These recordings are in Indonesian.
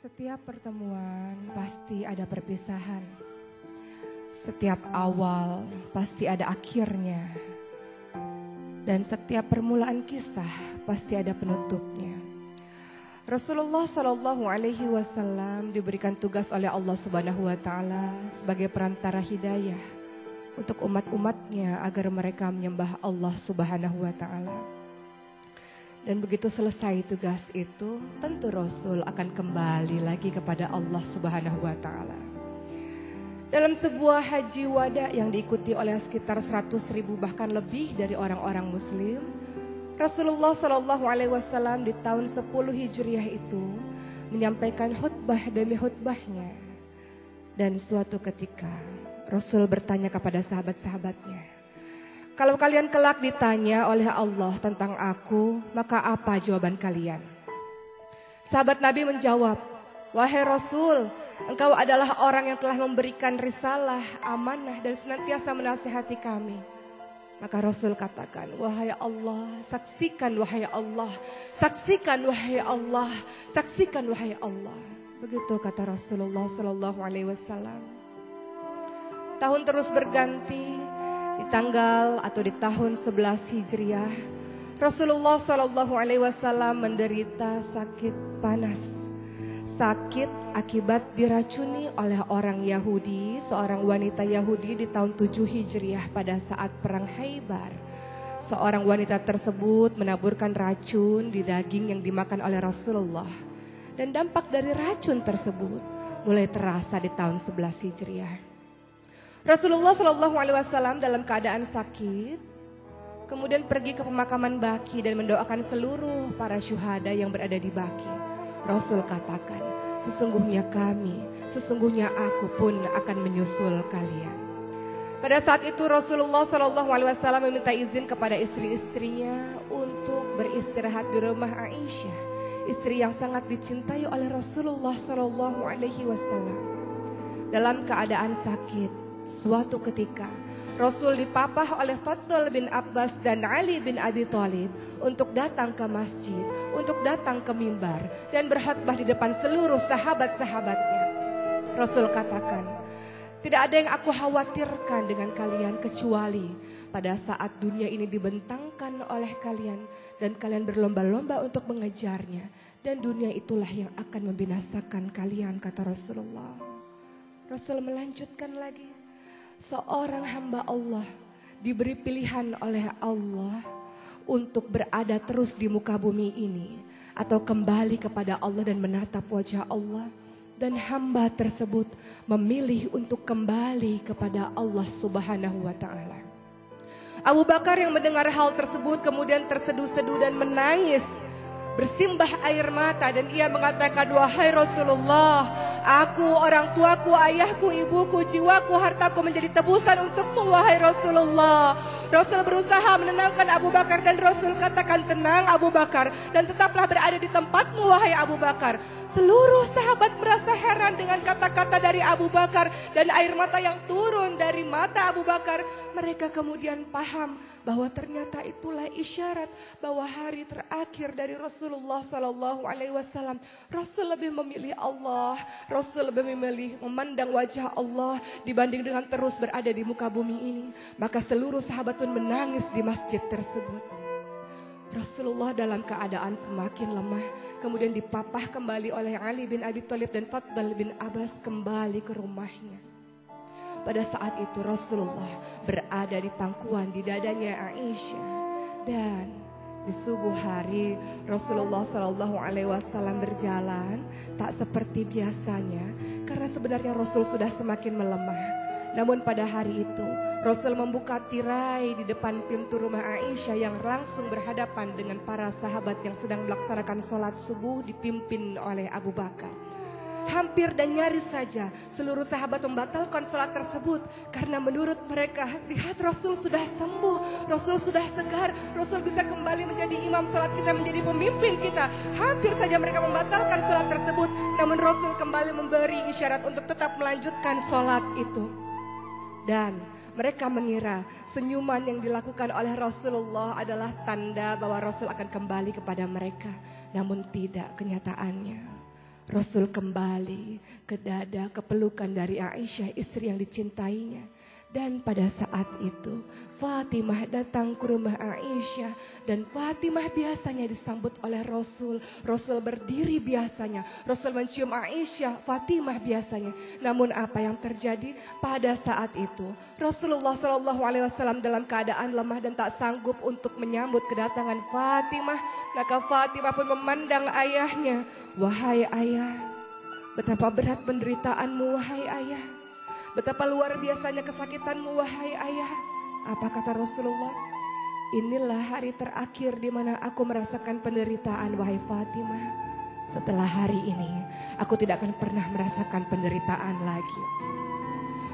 Setiap pertemuan pasti ada perpisahan. Setiap awal pasti ada akhirnya. Dan setiap permulaan kisah pasti ada penutupnya. Rasulullah SAW diberikan tugas oleh Allah Subhanahu wa Ta'ala sebagai perantara hidayah untuk umat-umatnya agar mereka menyembah Allah Subhanahu wa Ta'ala. Dan begitu selesai tugas itu, tentu Rasul akan kembali lagi kepada Allah Subhanahu wa Ta'ala. Dalam sebuah haji wada yang diikuti oleh sekitar 100.000 bahkan lebih dari orang-orang muslim, Rasulullah SAW di tahun 10 Hijriah itu menyampaikan khutbah demi khutbahnya. Dan suatu ketika Rasul bertanya kepada sahabat-sahabatnya, "Kalau kalian kelak ditanya oleh Allah tentang aku, maka apa jawaban kalian?" Sahabat Nabi menjawab, "Wahai Rasul, engkau adalah orang yang telah memberikan risalah, amanah dan senantiasa menasihati kami." Maka Rasul katakan, "Wahai Allah, saksikan wahai Allah, saksikan wahai Allah, saksikan wahai Allah." Begitu kata Rasulullah SAW. Tahun terus berganti. Di tanggal atau di tahun 11 Hijriah, Rasulullah SAW menderita sakit panas. Sakit akibat diracuni oleh orang Yahudi, seorang wanita Yahudi di tahun 7 Hijriah pada saat perang Khaybar. Seorang wanita tersebut menaburkan racun di daging yang dimakan oleh Rasulullah. Dan dampak dari racun tersebut mulai terasa di tahun 11 Hijriah. Rasulullah SAW dalam keadaan sakit, kemudian pergi ke pemakaman Baqi dan mendoakan seluruh para syuhada yang berada di Baqi. Rasul katakan, sesungguhnya aku pun akan menyusul kalian. Pada saat itu Rasulullah SAW meminta izin kepada istri-istrinya untuk beristirahat di rumah Aisyah, istri yang sangat dicintai oleh Rasulullah SAW. Dalam keadaan sakit, suatu ketika Rasul dipapah oleh Fadl bin Abbas dan Ali bin Abi Thalib untuk datang ke masjid, untuk datang ke mimbar dan berkhutbah di depan seluruh sahabat-sahabatnya. Rasul katakan, "Tidak ada yang aku khawatirkan dengan kalian kecuali pada saat dunia ini dibentangkan oleh kalian dan kalian berlomba-lomba untuk mengejarnya, dan dunia itulah yang akan membinasakan kalian," kata Rasulullah. Rasul melanjutkan lagi, seorang hamba Allah diberi pilihan oleh Allah untuk berada terus di muka bumi ini atau kembali kepada Allah dan menatap wajah Allah. Dan hamba tersebut memilih untuk kembali kepada Allah Subhanahu wa Ta'ala. Abu Bakar yang mendengar hal tersebut kemudian terseduh-seduh dan menangis, bersimbah air mata, dan ia mengatakan, "Wahai Rasulullah, aku, orang tuaku, ayahku, ibuku, jiwaku, hartaku menjadi tebusan untukmu, wahai Rasulullah." Rasul berusaha menenangkan Abu Bakar dan Rasul katakan, "Tenang Abu Bakar, dan tetaplah berada di tempatmu, wahai Abu Bakar." Seluruh sahabat merasa heran dengan kata-kata dari Abu Bakar dan air mata yang turun dari mata Abu Bakar. Mereka kemudian paham bahwa ternyata itulah isyarat bahwa hari terakhir dari Rasulullah SAW. Rasul lebih memilih Allah, Rasul lebih memilih memandang wajah Allah dibanding dengan terus berada di muka bumi ini. Maka seluruh sahabat pun menangis di masjid tersebut. Rasulullah dalam keadaan semakin lemah, kemudian dipapah kembali oleh Ali bin Abi Thalib dan Fadl bin Abbas kembali ke rumahnya. Pada saat itu Rasulullah berada di pangkuan di dadanya Aisyah, dan di subuh hari Rasulullah SAW berjalan tak seperti biasanya karena sebenarnya Rasul sudah semakin melemah. Namun pada hari itu Rasul membuka tirai di depan pintu rumah Aisyah yang langsung berhadapan dengan para sahabat yang sedang melaksanakan sholat subuh dipimpin oleh Abu Bakar. Hampir dan nyaris saja seluruh sahabat membatalkan sholat tersebut karena menurut mereka, lihat Rasul sudah sembuh, Rasul sudah segar, Rasul bisa kembali menjadi imam sholat kita, menjadi pemimpin kita. Hampir saja mereka membatalkan sholat tersebut, namun Rasul kembali memberi isyarat untuk tetap melanjutkan sholat itu. Dan mereka mengira senyuman yang dilakukan oleh Rasulullah adalah tanda bahwa Rasul akan kembali kepada mereka. Namun tidak, kenyataannya Rasul kembali ke dada, ke pelukan dari Aisyah, istri yang dicintainya. Dan pada saat itu Fatimah datang ke rumah Aisyah. Dan Fatimah biasanya disambut oleh Rasul. Rasul berdiri biasanya. Rasul mencium Aisyah, Fatimah biasanya. Namun apa yang terjadi pada saat itu? Rasulullah SAW dalam keadaan lemah dan tak sanggup untuk menyambut kedatangan Fatimah. Maka Fatimah pun memandang ayahnya. Wahai ayah, betapa berat penderitaanmu wahai ayah. Betapa luar biasanya kesakitanmu wahai ayah. Apa kata Rasulullah? Inilah hari terakhir di mana aku merasakan penderitaan wahai Fatimah. Setelah hari ini aku tidak akan pernah merasakan penderitaan lagi.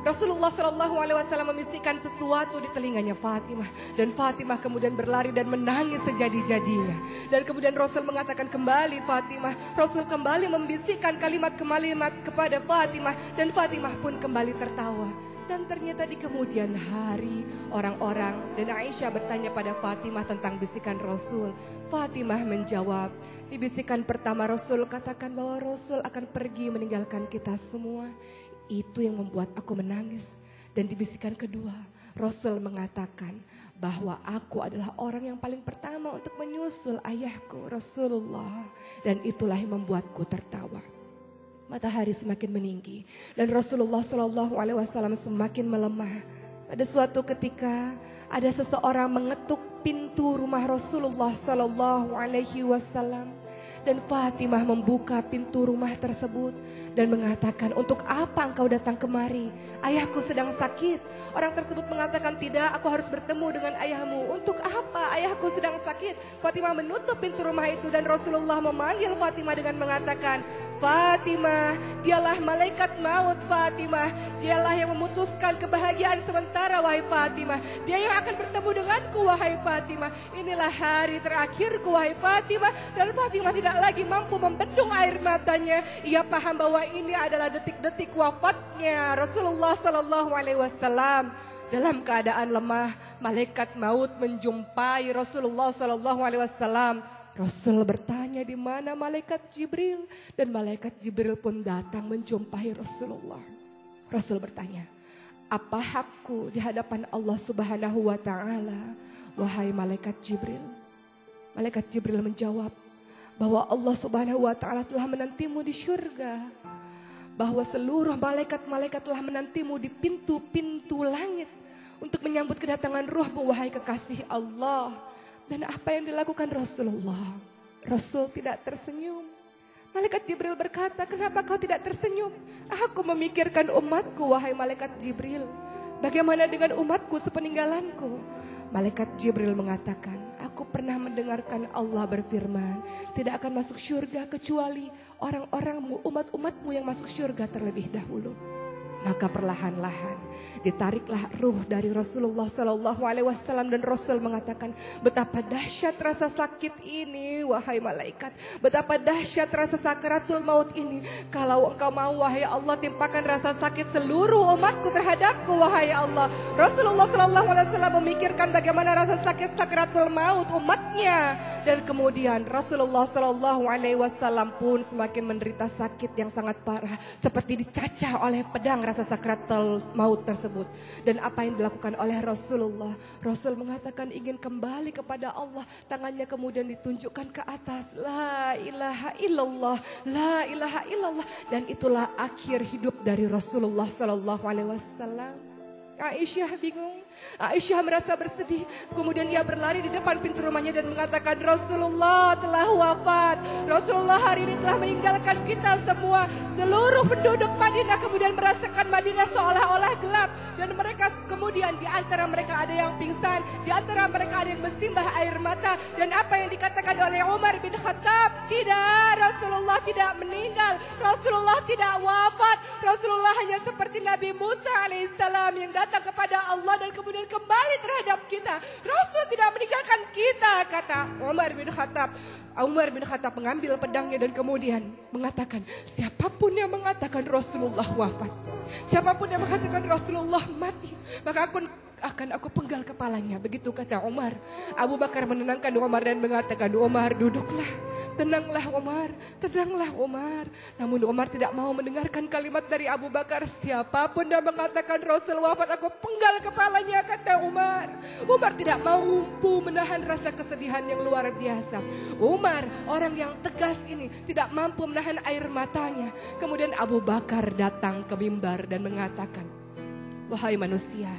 Rasulullah SAW membisikkan sesuatu di telinganya Fatimah. Dan Fatimah kemudian berlari dan menangis sejadi-jadinya. Dan kemudian Rasul mengatakan kembali Fatimah. Rasul kembali membisikkan kalimat-kalimat kepada Fatimah. Dan Fatimah pun kembali tertawa. Dan ternyata di kemudian hari orang-orang dan Aisyah bertanya pada Fatimah tentang bisikan Rasul. Fatimah menjawab, di bisikan pertama Rasul katakan bahwa Rasul akan pergi meninggalkan kita semua. Itu yang membuat aku menangis. Dan di bisikan kedua, Rasul mengatakan bahwa aku adalah orang yang paling pertama untuk menyusul ayahku Rasulullah. Dan itulah yang membuatku tertawa. Matahari semakin meninggi dan Rasulullah SAW semakin melemah. Pada suatu ketika ada seseorang mengetuk pintu rumah Rasulullah SAW. Dan Fatimah membuka pintu rumah tersebut dan mengatakan, untuk apa engkau datang kemari? Ayahku sedang sakit. Orang tersebut mengatakan, tidak, aku harus bertemu dengan ayahmu. Untuk apa? Ayahku sedang sakit. Fatimah menutup pintu rumah itu dan Rasulullah memanggil Fatimah dengan mengatakan, Fatimah, dialah malaikat maut Fatimah. Dialah yang memutuskan kebahagiaan sementara wahai Fatimah. Dia yang akan bertemu denganku wahai Fatimah. Inilah hari terakhirku wahai Fatimah. Dan Fatimah tidak lagi mampu membendung air matanya. Ia paham bahwa ini adalah detik-detik wafatnya Rasulullah SAW. Dalam keadaan lemah, malaikat maut menjumpai Rasulullah SAW. Rasul bertanya di mana malaikat Jibril, dan malaikat Jibril pun datang menjumpai Rasulullah. Rasul bertanya, apa hakku di hadapan Allah Subhanahu wa Ta'ala, wahai malaikat Jibril? Malaikat Jibril menjawab bahwa Allah Subhanahu wa Ta'ala telah menantimu di surga, bahwa seluruh malaikat-malaikat telah menantimu di pintu-pintu langit untuk menyambut kedatangan ruhmu wahai kekasih Allah. Dan apa yang dilakukan Rasulullah? Rasul tidak tersenyum. Malaikat Jibril berkata, kenapa kau tidak tersenyum? Aku memikirkan umatku wahai malaikat Jibril. Bagaimana dengan umatku sepeninggalanku? Malaikat Jibril mengatakan, aku pernah mendengarkan Allah berfirman, tidak akan masuk surga kecuali orang-orangmu, umat-umatmu yang masuk surga terlebih dahulu. Maka perlahan-lahan ditariklah ruh dari Rasulullah SAW dan Rasul mengatakan, betapa dahsyat rasa sakit ini wahai malaikat, betapa dahsyat rasa sakaratul maut ini. Kalau engkau mau wahai Allah, timpakan rasa sakit seluruh umatku terhadapku wahai Allah. Rasulullah SAW memikirkan bagaimana rasa sakit sakaratul maut umatnya, dan kemudian Rasulullah SAW pun semakin menderita sakit yang sangat parah, seperti dicacah oleh pedang rasa sakaratul maut tersebut. Dan apa yang dilakukan oleh Rasulullah? Rasul mengatakan ingin kembali kepada Allah. Tangannya kemudian ditunjukkan ke atas. La ilaha illallah, la ilaha illallah. Dan itulah akhir hidup dari Rasulullah SAW. Aisyah bingung, Aisyah merasa bersedih. Kemudian ia berlari di depan pintu rumahnya dan mengatakan, Rasulullah telah wafat. Rasulullah hari ini telah meninggalkan kita semua. Seluruh penduduk Madinah kemudian merasakan Madinah seolah-olah gelap. Dan mereka kemudian di antara mereka ada yang pingsan, di antara mereka ada yang bersimbah air mata. Dan apa yang dikatakan oleh Umar bin Khattab, tidak, Rasulullah tidak meninggal, Rasulullah tidak wafat. Rasulullah hanya seperti Nabi Musa alaihissalam yang datang kepada Allah dan kemudian kembali terhadap kita. Rasul tidak meninggalkan kita, kata Umar bin Khattab. Umar bin Khattab mengambil pedangnya dan kemudian mengatakan, siapapun yang mengatakan Rasulullah wafat, siapapun yang mengatakan Rasulullah mati, maka akan aku penggal kepalanya. Begitu kata Umar. Abu Bakar menenangkan Umar dan mengatakan, Umar duduklah, tenanglah Umar, tenanglah Umar. Namun Umar tidak mau mendengarkan kalimat dari Abu Bakar. Siapapun yang mengatakan Rasul wafat, aku penggal kepalanya, kata Umar. Umar tidak mampu menahan rasa kesedihan yang luar biasa. Umar, orang yang tegas ini, tidak mampu menahan air matanya. Kemudian Abu Bakar datang ke mimbar dan mengatakan, wahai manusia,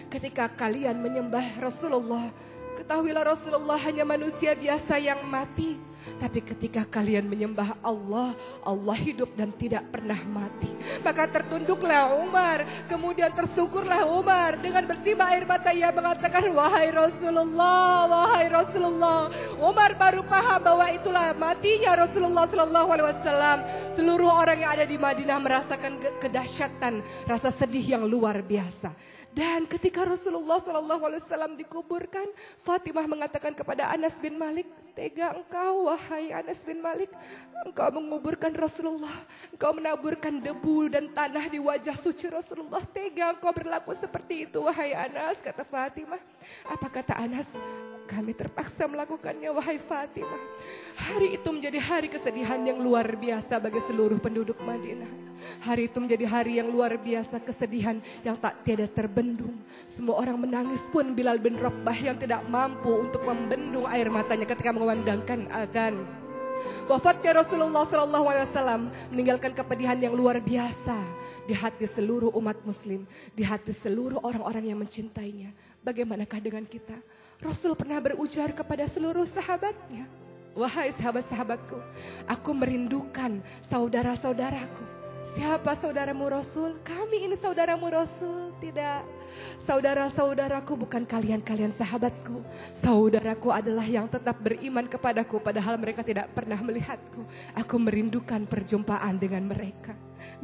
ketika kalian menyembah Rasulullah, ketahuilah Rasulullah hanya manusia biasa yang mati. Tapi ketika kalian menyembah Allah, Allah hidup dan tidak pernah mati. Maka tertunduklah Umar, kemudian tersungkurlah Umar. Dengan bersimbah air mata ia mengatakan, wahai Rasulullah, wahai Rasulullah. Umar baru paham bahwa itulah matinya Rasulullah SAW. Seluruh orang yang ada di Madinah merasakan kedahsyatan, rasa sedih yang luar biasa. Dan ketika Rasulullah SAW dikuburkan, Fatimah mengatakan kepada Anas bin Malik, tega engkau wahai Anas bin Malik, engkau menguburkan Rasulullah, engkau menaburkan debu dan tanah di wajah suci Rasulullah, tega engkau berlaku seperti itu wahai Anas, kata Fatimah. Apa kata Anas? Kami terpaksa melakukannya wahai Fatimah. Hari itu menjadi hari kesedihan yang luar biasa bagi seluruh penduduk Madinah. Hari itu menjadi hari yang luar biasa, kesedihan yang tak tiada terbendung. Semua orang menangis pun Bilal bin Rabah yang tidak mampu untuk membendung air matanya ketika mengumandangkan azan. Wafatnya Rasulullah SAW meninggalkan kepedihan yang luar biasa di hati seluruh umat muslim, di hati seluruh orang-orang yang mencintainya. Bagaimanakah dengan kita? Rasul pernah berujar kepada seluruh sahabatnya, wahai sahabat-sahabatku, aku merindukan saudara-saudaraku. Siapa saudaramu Rasul? Kami ini saudaramu Rasul. Tidak, saudara-saudaraku bukan kalian-kalian sahabatku. Saudaraku adalah yang tetap beriman kepadaku padahal mereka tidak pernah melihatku. Aku merindukan perjumpaan dengan mereka.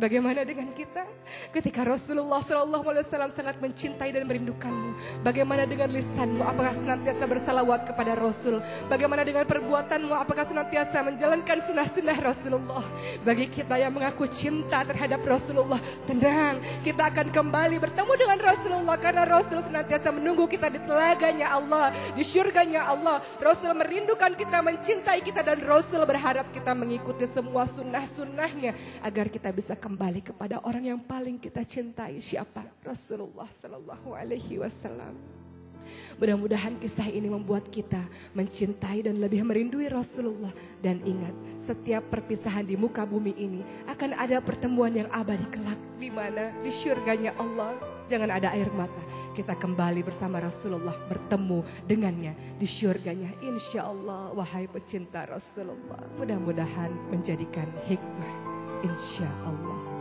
Bagaimana dengan kita? Ketika Rasulullah SAW sangat mencintai dan merindukanmu, bagaimana dengan lisanmu? Apakah senantiasa bersalawat kepada Rasul? Bagaimana dengan perbuatanmu? Apakah senantiasa menjalankan sunnah-sunnah Rasulullah? Bagi kita yang mengaku cinta terhadap Rasulullah, tenang, kita akan kembali bertemu dengan Rasulullah, karena Rasul senantiasa menunggu kita di telaganya Allah, di syurganya Allah. Rasul merindukan kita, mencintai kita, dan Rasul berharap kita mengikuti semua sunnah-sunnahnya agar kita bisa kembali kepada orang yang paling kita cintai. Siapa? Rasulullah SAW. Mudah-mudahan kisah ini membuat kita mencintai dan lebih merindui Rasulullah. Dan ingat, setiap perpisahan di muka bumi ini akan ada pertemuan yang abadi kelak, di mana di syurganya Allah. Jangan ada air mata. Kita kembali bersama Rasulullah, bertemu dengannya di syurganya. Insya Allah, wahai pecinta Rasulullah. Mudah-mudahan menjadikan hikmah. Insya Allah.